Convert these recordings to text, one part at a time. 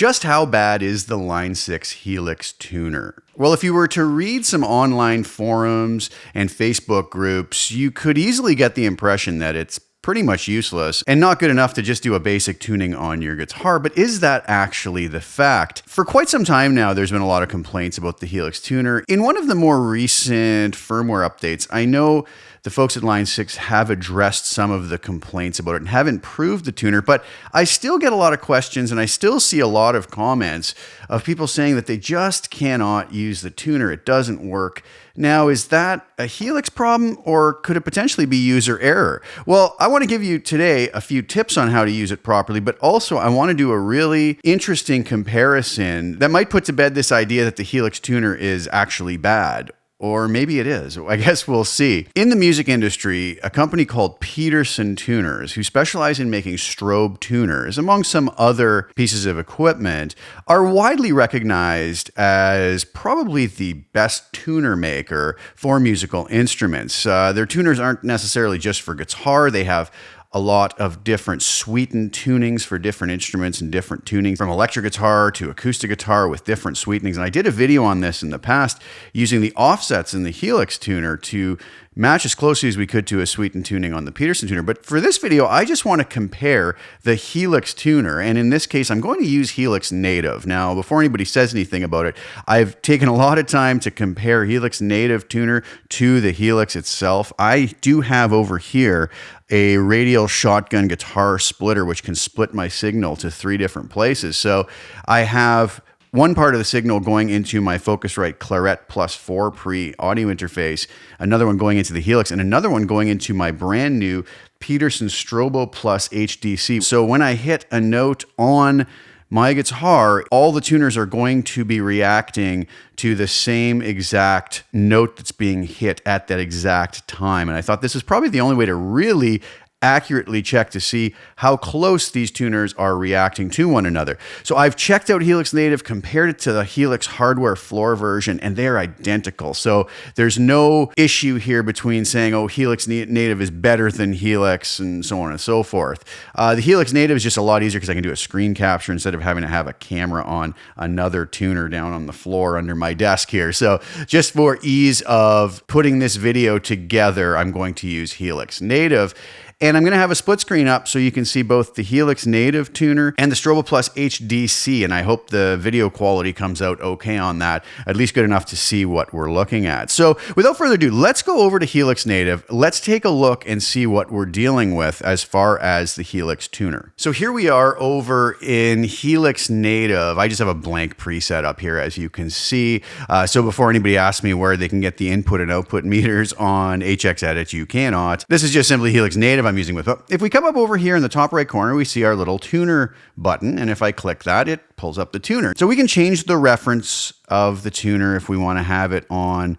just how bad is the Line 6 Helix tuner? Well, if you were to read some online forums and Facebook groups, you could easily get the impression that it's pretty much useless and not good enough to just do a basic tuning on your guitar. But is that actually the fact? For quite some time now, there's been a lot of complaints about the Helix tuner. In one of the more recent firmware updates, I know the folks at Line 6 have addressed some of the complaints about it and have improved the tuner, but I still get a lot of questions and I still see a lot of comments of people saying that they just cannot use the tuner. It doesn't work. Now, is that a Helix problem or could it potentially be user error? Well, I want to give you today a few tips on how to use it properly, but also I want to do a really interesting comparison that might put to bed this idea that the Helix tuner is actually bad. Or maybe it is. I guess we'll see. In the music industry, a company called Peterson Tuners, who specialize in making strobe tuners, among some other pieces of equipment, are widely recognized as probably the best tuner maker for musical instruments. Their tuners aren't necessarily just for guitar. They have a lot of different sweetened tunings for different instruments and different tunings from electric guitar to acoustic guitar with different sweetenings. And I did a video on this in the past using the offsets in the Helix tuner to match as closely as we could to a sweetened tuning on the Peterson tuner. But for this video, I just want to compare the Helix tuner. And in this case, I'm going to use Helix Native. Now, before anybody says anything about it, I've taken a lot of time to compare Helix Native tuner to the Helix itself. I do have over here a radial shotgun guitar splitter, which can split my signal to 3 different places. So I have one part of the signal going into my Focusrite Claret Plus 4 pre audio interface, another one going into the Helix, and another one going into my brand new Peterson StroboPlus HDC. So when I hit a note on my guitar, all the tuners are going to be reacting to the same exact note that's being hit at that exact time. And I thought this is probably the only way to really accurately check to see how close these tuners are reacting to one another. So I've checked out Helix Native, compared it to the Helix hardware floor version, and they're identical. So there's no issue here between saying, oh, Helix Native is better than Helix and so on and so forth. The Helix Native is just a lot easier because I can do a screen capture instead of having to have a camera on another tuner down on the floor under my desk here. So just for ease of putting this video together, I'm going to use Helix Native. And I'm going to have a split screen up so you can see both the Helix Native tuner and the StroboPlus HDC. And I hope the video quality comes out okay on that, at least good enough to see what we're looking at. So without further ado, let's go over to Helix Native. Let's take a look and see what we're dealing with as far as the Helix tuner. So here we are over in Helix Native. I just have a blank preset up here, as you can see. So before anybody asks me where they can get the input and output meters on HX Edit, you cannot. This is just simply Helix Native I'm using with. But if we come up over here in the top right corner, we see our little tuner button. And if I click that, it pulls up the tuner. So we can change the reference of the tuner if we want to have it on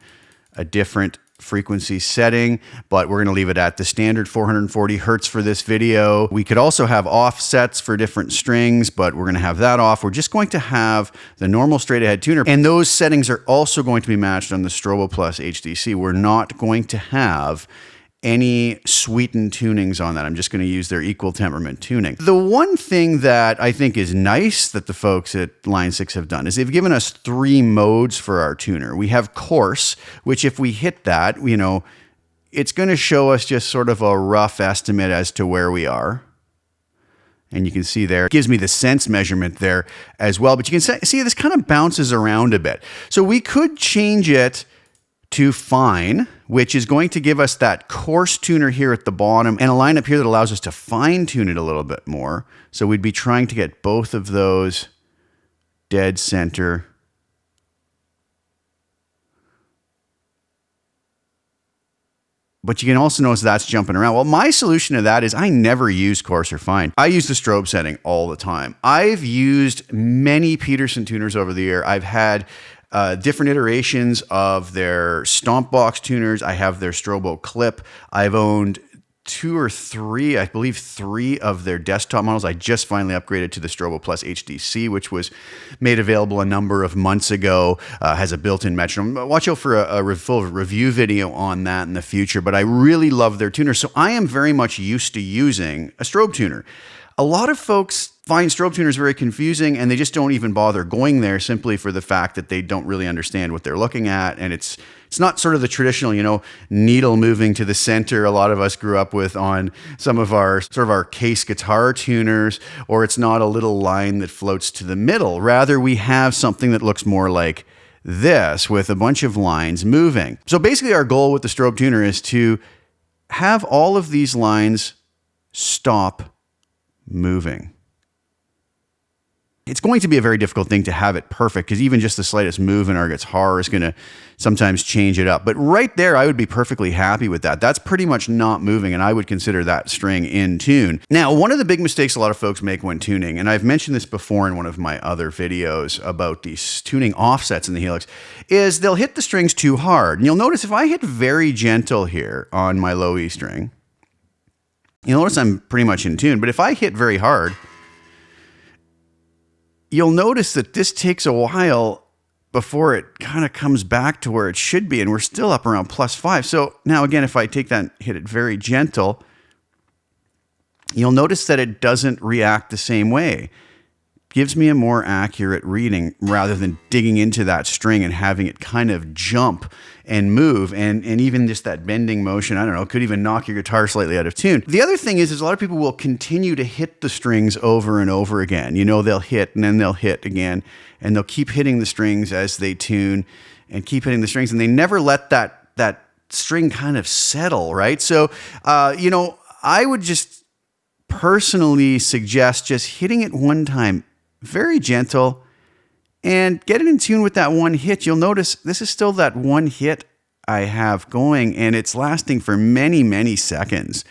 a different frequency setting, but we're going to leave it at the standard 440 hertz for this video. We could also have offsets for different strings, but we're going to have that off. We're just going to have the normal straight ahead tuner. And those settings are also going to be matched on the StroboPlus HDC. We're not going to have any sweetened tunings on that. I'm just going to use their equal temperament tuning. The one thing that I think is nice that the folks at Line 6 have done is they've given us 3 modes for our tuner. We have coarse, which if we hit that, you know, it's going to show us just sort of a rough estimate as to where we are. And you can see there, it gives me the sense measurement there as well. But you can see this kind of bounces around a bit. So we could change it to fine, which is going to give us that coarse tuner here at the bottom and a line up here that allows us to fine tune it a little bit more. So we'd be trying to get both of those dead center. But you can also notice that's jumping around. Well, my solution to that is I never use coarse or fine. I use the strobe setting all the time. I've used many Peterson tuners over the year. I've had different iterations of their Stomp Box tuners. I have their Strobo Clip. I've owned 2 or 3, I believe 3 of their desktop models. I just finally upgraded to the StroboPlus HDC, which was made available a number of months ago, has a built-in metronome. Watch out for a full review video on that in the future, but I really love their tuner. So I am very much used to using a strobe tuner. A lot of folks find strobe tuners very confusing, and they just don't even bother going there simply for the fact that they don't really understand what they're looking at. And it's not sort of the traditional, needle moving to the center a lot of us grew up with on some of our sort of our case guitar tuners, or it's not a little line that floats to the middle. Rather, we have something that looks more like this with a bunch of lines moving. So basically our goal with the strobe tuner is to have all of these lines stop moving. It's going to be a very difficult thing to have it perfect because even just the slightest move in our guitar is going to sometimes change it up. But right there, I would be perfectly happy with that. That's pretty much not moving, and I would consider that string in tune. Now, one of the big mistakes a lot of folks make when tuning, and I've mentioned this before in one of my other videos about these tuning offsets in the Helix, is they'll hit the strings too hard. And you'll notice if I hit very gentle here on my low E string, you'll notice I'm pretty much in tune. But if I hit very hard, you'll notice that this takes a while before it kind of comes back to where it should be, and we're still up around +5. So now again, if I take that and hit it very gentle, you'll notice that it doesn't react the same way. Gives me a more accurate reading rather than digging into that string and having it kind of jump and move, and even just that bending motion, I don't know, could even knock your guitar slightly out of tune. The other thing is a lot of people will continue to hit the strings over and over again. They'll hit and then they'll hit again, and they'll keep hitting the strings as they tune and keep hitting the strings, and they never let that string kind of settle, right? So, I would just personally suggest just hitting it one time, very gentle, and get it in tune with that one hit. You'll notice this is still that one hit I have going, and it's lasting for many, many seconds.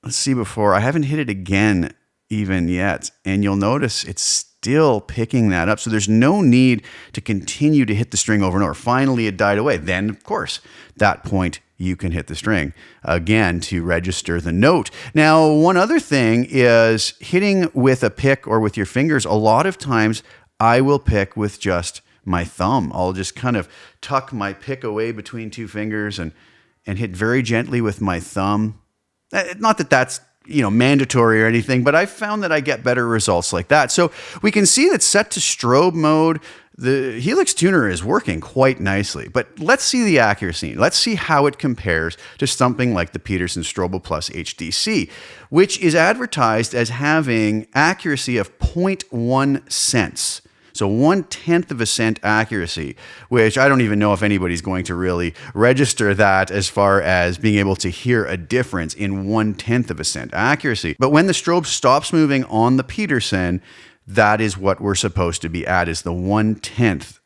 Let's see before. I haven't hit it again even yet, and you'll notice it's still picking that up. So there's no need to continue to hit the string over and over. Finally, it died away. Then, of course, that point you can hit the string again to register the note. Now, one other thing is hitting with a pick or with your fingers. A lot of times I will pick with just my thumb. I'll just kind of tuck my pick away between two fingers and hit very gently with my thumb. Not that that's mandatory or anything, but I've found that I get better results like that. So we can see that set to strobe mode, the Helix tuner is working quite nicely, but let's see the accuracy. Let's see how it compares to something like the Peterson StroboPlus HDC, which is advertised as having accuracy of 0.1 cents. So 1/10 of a cent accuracy, which I don't even know if anybody's going to really register that as far as being able to hear a difference in 1/10 of a cent accuracy. But when the strobe stops moving on the Peterson, that is what we're supposed to be at, is the 1/10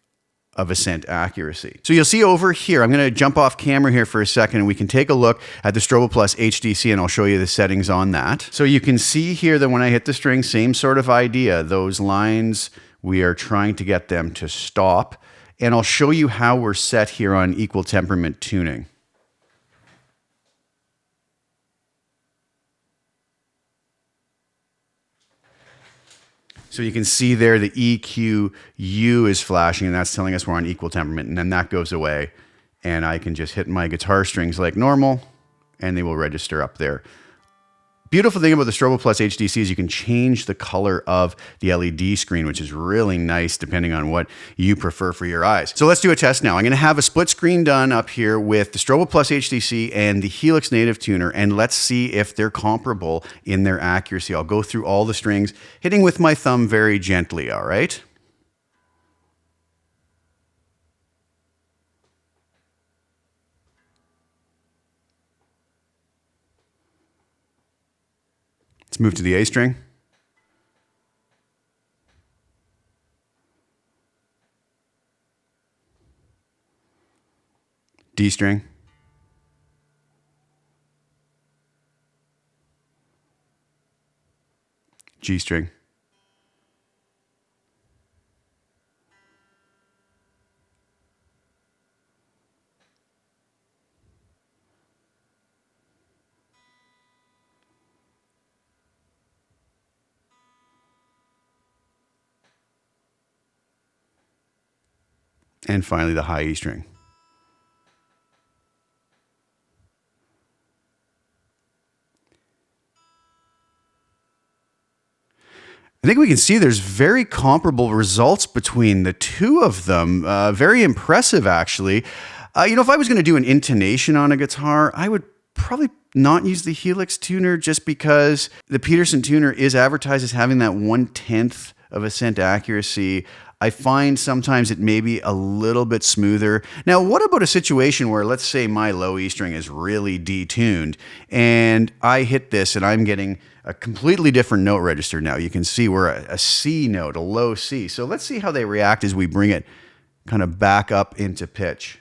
of a cent accuracy. So you'll see over here, I'm going to jump off camera here for a second and we can take a look at the StroboPlus HDC and I'll show you the settings on that. So you can see here that when I hit the string, same sort of idea. Those lines, we are trying to get them to stop. And I'll show you how we're set here on equal temperament tuning. So you can see there the EQU is flashing, and that's telling us we're on equal temperament, and then that goes away. And I can just hit my guitar strings like normal, and they will register up there. Beautiful thing about the StroboPlus HDC is you can change the color of the LED screen, which is really nice depending on what you prefer for your eyes. So let's do a test now. I'm going to have a split screen done up here with the StroboPlus HDC and the Helix native tuner, and let's see if they're comparable in their accuracy. I'll go through all the strings, hitting with my thumb very gently, all right? Let's move to the A string. D string. G string. And finally, the high E string. I think we can see there's very comparable results between the two of them. Very impressive, actually. If I was going to do an intonation on a guitar, I would probably not use the Helix tuner just because the Peterson tuner is advertised as having that 1/10 of a cent accuracy. I find sometimes it may be a little bit smoother. Now, what about a situation where, let's say my low E string is really detuned and I hit this and I'm getting a completely different note register now. You can see we're a C note, a low C. So let's see how they react as we bring it kind of back up into pitch.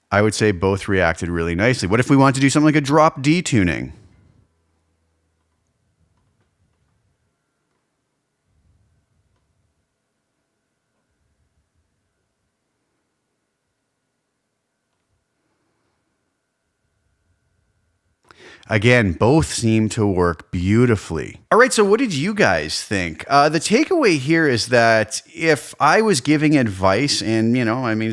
I would say both reacted really nicely. What if we want to do something like a drop D tuning? Again, both seem to work beautifully. All right, so what did you guys think? The takeaway here is that if I was giving advice, and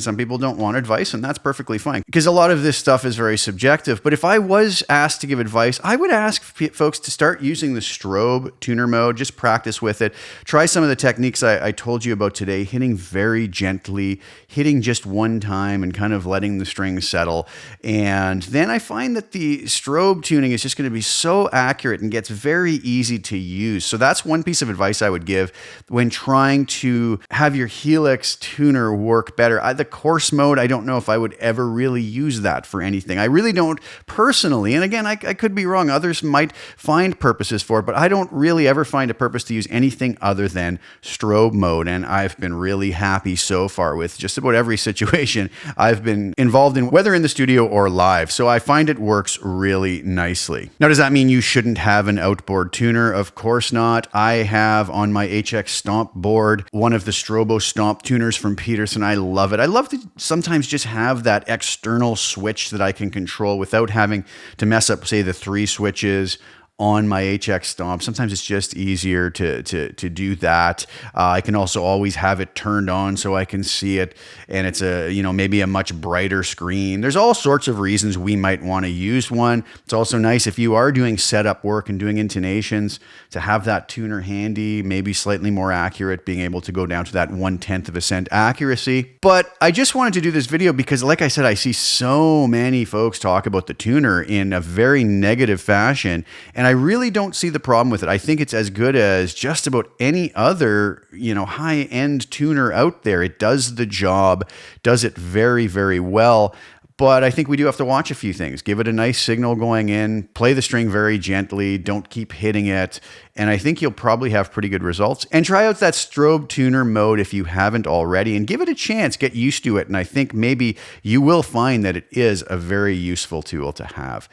some people don't want advice, and that's perfectly fine, because a lot of this stuff is very subjective. But if I was asked to give advice, I would ask folks to start using the strobe tuner mode, just practice with it. Try some of the techniques I told you about today, hitting very gently, hitting just one time and kind of letting the strings settle. And then I find that the strobe tuning is just going to be so accurate and gets very easy to use. So that's one piece of advice I would give when trying to have your Helix tuner work better. The coarse mode, I don't know if I would ever really use that for anything. I really don't personally. And again, I could be wrong. Others might find purposes for it, but I don't really ever find a purpose to use anything other than strobe mode. And I've been really happy so far with just about every situation I've been involved in, whether in the studio or live. So I find it works really nicely. Now, does that mean you shouldn't have an outboard tuner? Of course not. I have on my HX Stomp board one of the StroboStomp tuners from Peterson. I love it. I love to sometimes just have that external switch that I can control without having to mess up, say, the 3 switches on my HX Stomp. Sometimes it's just easier to do that. I can also always have it turned on so I can see it, and it's maybe a much brighter screen. There's all sorts of reasons we might want to use one. It's also nice if you are doing setup work and doing intonations to have that tuner handy, maybe slightly more accurate, being able to go down to that 1/10 of a cent accuracy. But I just wanted to do this video because, like I said, I see so many folks talk about the tuner in a very negative fashion, and I really don't see the problem with it. I think it's as good as just about any other, high-end tuner out there. It does the job, does it very, very well. But I think we do have to watch a few things. Give it a nice signal going in, play the string very gently, don't keep hitting it, and I think you'll probably have pretty good results. And try out that strobe tuner mode if you haven't already, and give it a chance, get used to it, and I think maybe you will find that it is a very useful tool to have.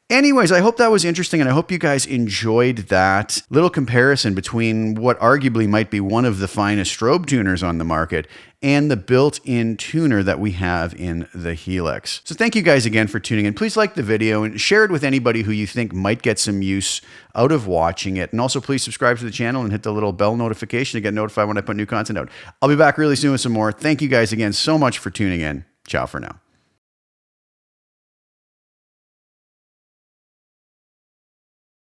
Anyways, I hope that was interesting, and I hope you guys enjoyed that little comparison between what arguably might be one of the finest strobe tuners on the market and the built-in tuner that we have in the Helix. So thank you guys again for tuning in. Please like the video and share it with anybody who you think might get some use out of watching it. And also please subscribe to the channel and hit the little bell notification to get notified when I put new content out. I'll be back really soon with some more. Thank you guys again so much for tuning in. Ciao for now.